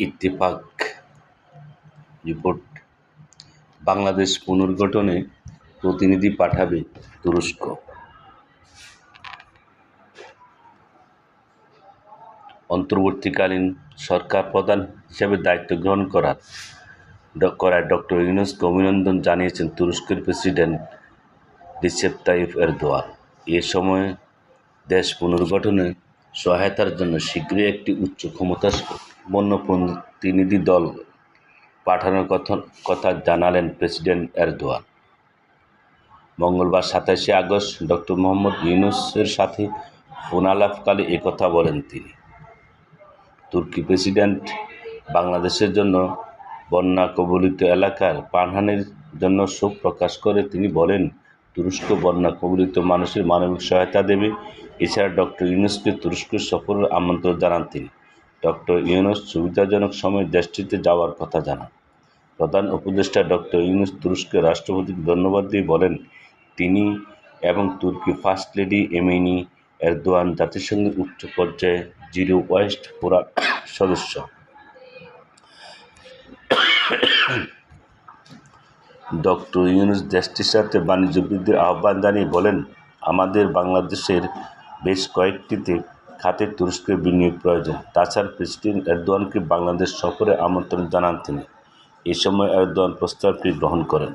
Ittefaq report, Bangladesh পুনর্গঠনে প্রতিনিধি পাঠাবে তুরস্ক। অন্তর্বর্তীকালীন সরকার প্রধান হিসেবে দায়িত্ব গ্রহণ করায় ডক্টর ইউনূসকে অভিনন্দন জানিয়েছেন তুরস্কের প্রেসিডেন্ট রিসেপ তাইয়িপ এরদোয়ান। এ সময় দেশ পুনর্গঠনে সহায়তার জন্য শীঘ্রই একটি উচ্চ ক্ষমতাসম্পন্ন প্রতিনিধি দল পাঠানোর কথা জানালেন প্রেসিডেন্ট এরদোয়ান। মঙ্গলবার ২৭শে আগস্ট ডক্টর মোহাম্মদ ইউনূসের সাথে ফোনালাপকালে একথা বলেন তিনি। তুর্কি প্রেসিডেন্ট বাংলাদেশের জন্য বন্যা কবলিত এলাকার প্রাণহানির জন্য শোক প্রকাশ করে তিনি বলেন, তুরস্ক বন্যা কবলিত মানুষের মানবিক সহায়তা দেবে। এছাড়া ডক্টর ইউনূসকে তুরস্ক সফরের আমন্ত্রণ জানান তিনি। ডক্টর ইউনূস সুবিধাজনক সময়ে দেশটিতে যাওয়ার কথা জানান। প্রধান উপদেষ্টা ডক্টর ইউনূস তুরস্কের রাষ্ট্রপতিকে ধন্যবাদ দিয়ে বলেন, তিনি এবং তুর্কি ফার্স্ট লেডি এমিনি এরদোয়ান জাতিসংঘের উচ্চ পর্যায়ে জিরো ওয়েস্ট ফোরাম সদস্য। ডক্টর ইউনূস দেশটির সাথে বাণিজ্য বৃদ্ধির আহ্বান জানিয়ে বলেন, আমাদের বাংলাদেশের বেশ কয়েকটিতে খাতে তুরস্কের বিনিয়োগ প্রয়োজন। তাছাড়া প্রেসিডেন্ট এরদোয়ানকে বাংলাদেশ সফরে আমন্ত্রণ জানান তিনি। এ সময় এরদোয়ান প্রস্তাবটি গ্রহণ করেন।